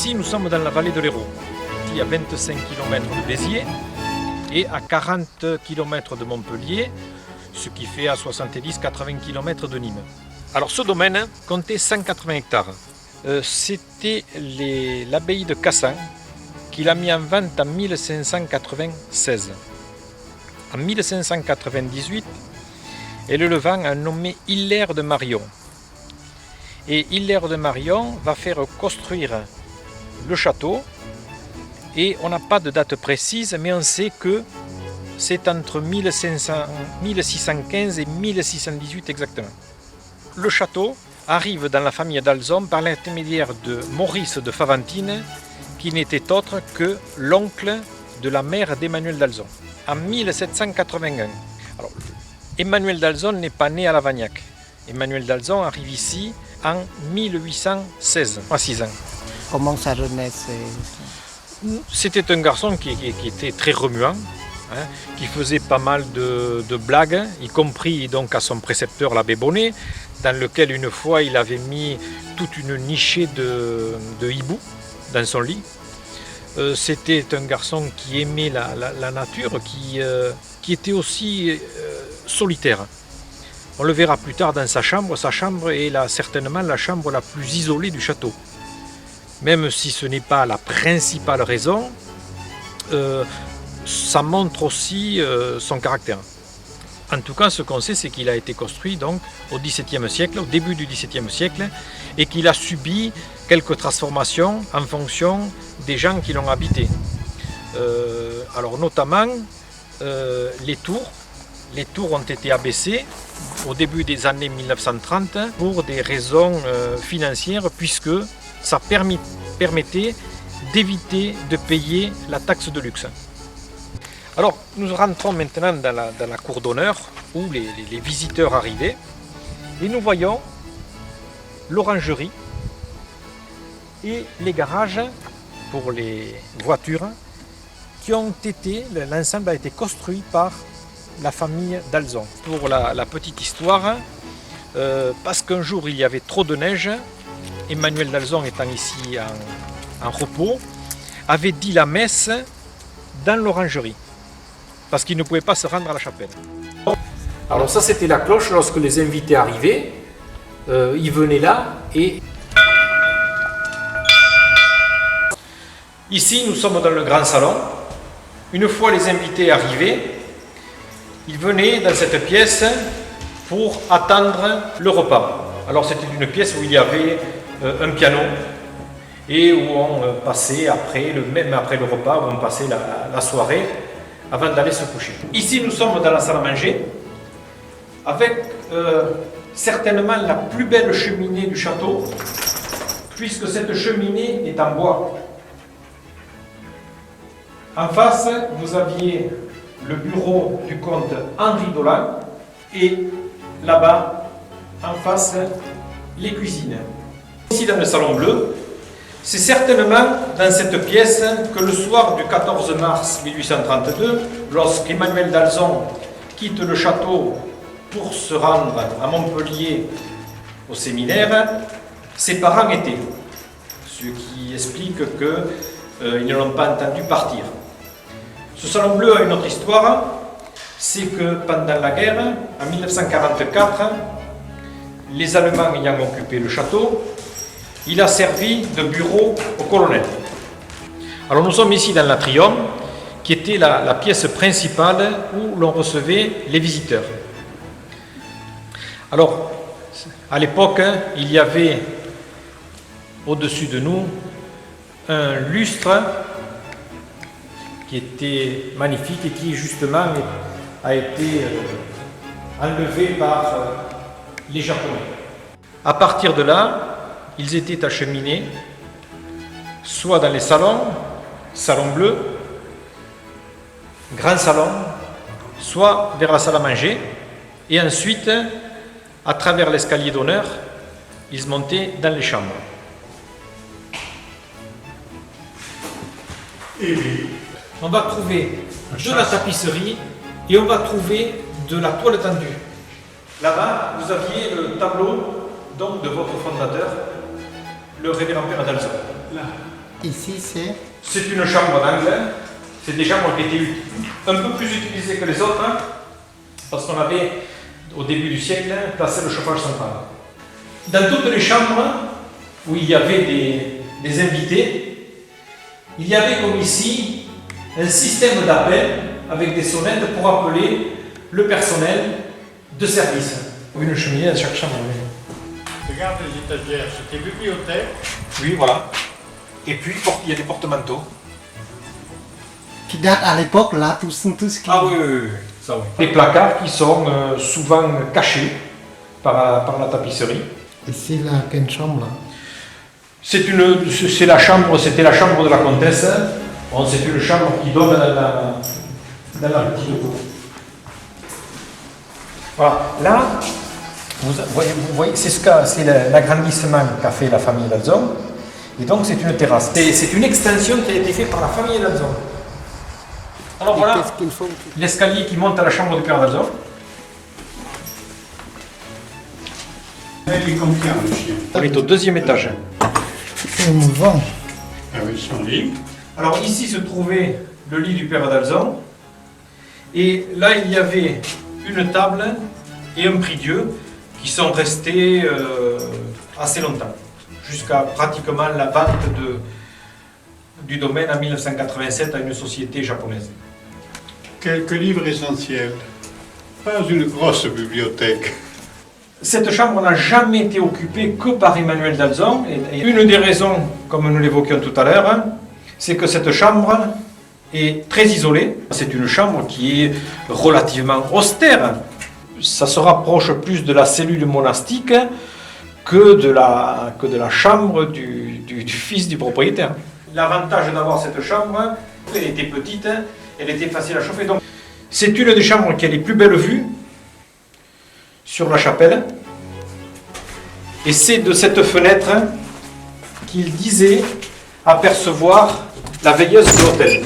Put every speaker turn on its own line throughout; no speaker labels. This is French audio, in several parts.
Ici, nous sommes dans la vallée de l'Hérault, à 25 km de Béziers et à 40 km de Montpellier, ce qui fait à 70-80 km de Nîmes. Alors ce domaine comptait 180 hectares. C'était l'abbaye de Cassan qui l'a mis en vente en 1596. En 1598, l'élevant a nommé Hilaire de Marion. Et Hilaire de Marion va faire construire le château. Et on n'a pas de date précise, mais on sait que c'est entre 1615 et 1618 exactement. Le château arrive dans la famille d'Alzon par l'intermédiaire de Maurice de Faventines, qui n'était autre que l'oncle de la mère d'Emmanuel d'Alzon, en 1781. Alors, Emmanuel d'Alzon n'est pas né à Lavagnac. Emmanuel d'Alzon arrive ici en 1816, à 6 ans.
Comment sa jeunesse
C'était un garçon qui était très remuant, qui faisait pas mal de blagues, y compris donc à son précepteur l'abbé Bonnet, dans lequel une fois il avait mis toute une nichée de hibou dans son lit. C'était un garçon qui aimait la nature, qui était aussi solitaire. On le verra plus tard dans sa chambre. Sa chambre est certainement la chambre la plus isolée du château. Même si ce n'est pas la principale raison, ça montre aussi son caractère. En tout cas, ce qu'on sait, c'est qu'il a été construit donc au XVIIe siècle, au début du XVIIe siècle, et qu'il a subi quelques transformations en fonction des gens qui l'ont habité. Alors notamment les tours. Les tours ont été abaissées au début des années 1930 pour des raisons financières, puisque ça permettait d'éviter de payer la taxe de luxe. Alors, nous rentrons maintenant dans la cour d'honneur où les visiteurs arrivaient et nous voyons l'orangerie et les garages pour les voitures qui ont été, l'ensemble a été construit par la famille d'Alzon. Pour la petite histoire, parce qu'un jour il y avait trop de neige, Emmanuel d'Alzon étant ici en repos, avait dit la messe dans l'orangerie, parce qu'il ne pouvait pas se rendre à la chapelle. Alors ça c'était la cloche lorsque les invités arrivaient, ils venaient là et... Ici nous sommes dans le grand salon. Une fois les invités arrivés, ils venaient dans cette pièce pour attendre le repas. Alors c'était une pièce où il y avait un piano et où on passait même après le repas, où on passait la soirée avant d'aller se coucher. Ici nous sommes dans la salle à manger avec certainement la plus belle cheminée du château, puisque cette cheminée est en bois. En face, vous aviez le bureau du comte Henri Dolan et là-bas, en face, les cuisines. Ici dans le salon bleu, c'est certainement dans cette pièce que le soir du 14 mars 1832, lorsqu'Emmanuel d'Alzon quitte le château pour se rendre à Montpellier au séminaire, ses parents étaient. Ce qui explique qu'ils ne l'ont pas entendu partir. Ce salon bleu a une autre histoire, c'est que pendant la guerre, en 1944, les Allemands ayant occupé le château, il a servi de bureau au colonel. Alors nous sommes ici dans l'atrium, qui était la pièce principale où l'on recevait les visiteurs. Alors, à l'époque, il y avait au-dessus de nous un lustre qui était magnifique et qui justement a été enlevé par les Japonais. À partir de là, ils étaient acheminés soit dans les salons, salon bleu, grand salon, soit vers la salle à manger, et ensuite, à travers l'escalier d'honneur, ils montaient dans les chambres. On va trouver de la tapisserie et on va trouver de la toile tendue. Là-bas, vous aviez le tableau donc, de votre fondateur, le révérend père d'Alzon.
Là.
Ici, c'est...
C'est une chambre d'angle. C'est des chambres qui étaient un peu plus utilisées que les autres, parce qu'on avait, au début du siècle, placé le chauffage central. Dans toutes les chambres où il y avait des invités, il y avait comme ici un système d'appel avec des sonnettes pour appeler le personnel de service. Une cheminée dans chaque chambre.
Regarde les étagères, c'était bibliothèque.
Oui, voilà. Et puis, il y a des porte-manteaux.
Qui date à l'époque, là, tout ce qui...
Ah oui, ça oui. Des placards qui sont souvent cachés par la tapisserie.
Ici, là, quelle chambre, là?
C'était la chambre de la comtesse. Bon, c'est une chambre qui donne dans la petite cour. Voilà. Là, vous voyez, c'est l'agrandissement qu'a fait la famille d'Alzon. Et donc, c'est une terrasse. C'est une extension qui a été faite par la famille d'Alzon. Alors
Et
voilà
qu'est-ce qu'il faut?
l'escalier qui monte à la chambre du père d'Alzon.
Il est confiant, le chien.
On est au deuxième étage.
C'est émouvant.
Avec son lit.
Alors ici se trouvait le lit du père d'Alzon. Et là, il y avait une table et un prie-dieu qui sont restés assez longtemps, jusqu'à pratiquement la vente du domaine en 1987 à une société japonaise.
Quelques livres essentiels. Pas une grosse bibliothèque.
Cette chambre n'a jamais été occupée que par Emmanuel d'Alzon. Et une des raisons, comme nous l'évoquions tout à l'heure, c'est que cette chambre est très isolée. C'est une chambre qui est relativement austère. Ça se rapproche plus de la cellule monastique que de la chambre du fils du propriétaire. L'avantage d'avoir cette chambre, elle était petite, elle était facile à chauffer. Donc, c'est une des chambres qui a les plus belles vues sur la chapelle. Et c'est de cette fenêtre qu'il disait apercevoir la veilleuse de l'hôtel.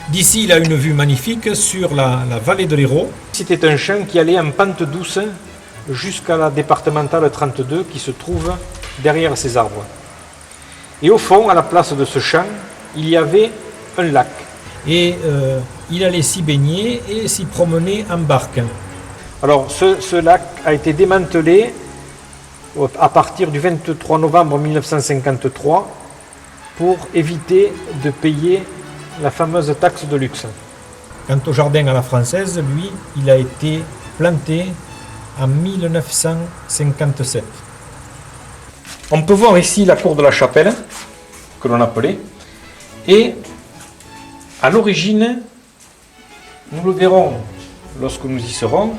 D'ici, il a une vue magnifique sur la vallée de l'Hérault. C'était un champ qui allait en pente douce jusqu'à la départementale 32 qui se trouve derrière ces arbres. Et au fond, à la place de ce champ, il y avait un lac. Et il allait s'y baigner et s'y promener en barque. Alors, ce lac a été démantelé à partir du 23 novembre 1953 pour éviter de payer la fameuse taxe de luxe. Quant au jardin à la française, lui, il a été planté en 1957. On peut voir ici la cour de la chapelle, que l'on appelait, et à l'origine, nous le verrons lorsque nous y serons,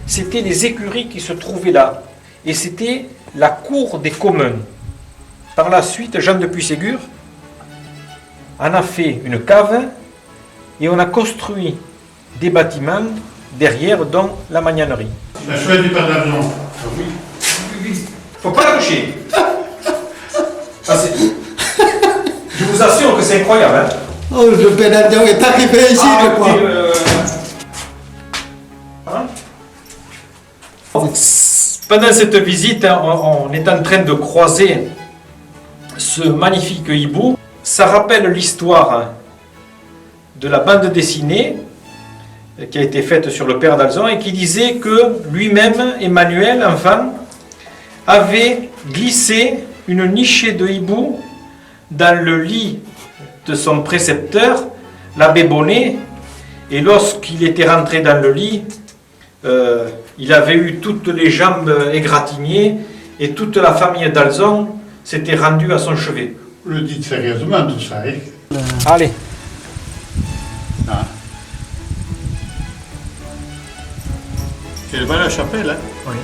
c'était les écuries qui se trouvaient là, et c'était la cour des communs. Par la suite, Jean de Puységur en a fait une cave et on a construit des bâtiments derrière, dont la magnanerie.
La chouette du père d'Argent.
Ah oui. Faut pas la toucher. Ça, je vous assure que c'est incroyable. Hein.
Oh, le pédalier est arrivé ici, je crois.
Hein. Pendant cette visite, on est en train de croiser ce magnifique hibou. Ça rappelle l'histoire de la bande dessinée qui a été faite sur le père d'Alzon et qui disait que lui-même, Emmanuel, enfant, avait glissé une nichée de hibou dans le lit de son précepteur, l'abbé Bonnet, et lorsqu'il était rentré dans le lit, il avait eu toutes les jambes égratignées et toute la famille d'Alzon s'était rendue à son chevet.
Vous le dites sérieusement tout ça, hein?
Allez.
Ah. Quelle belle chapelle, hein?
Oui.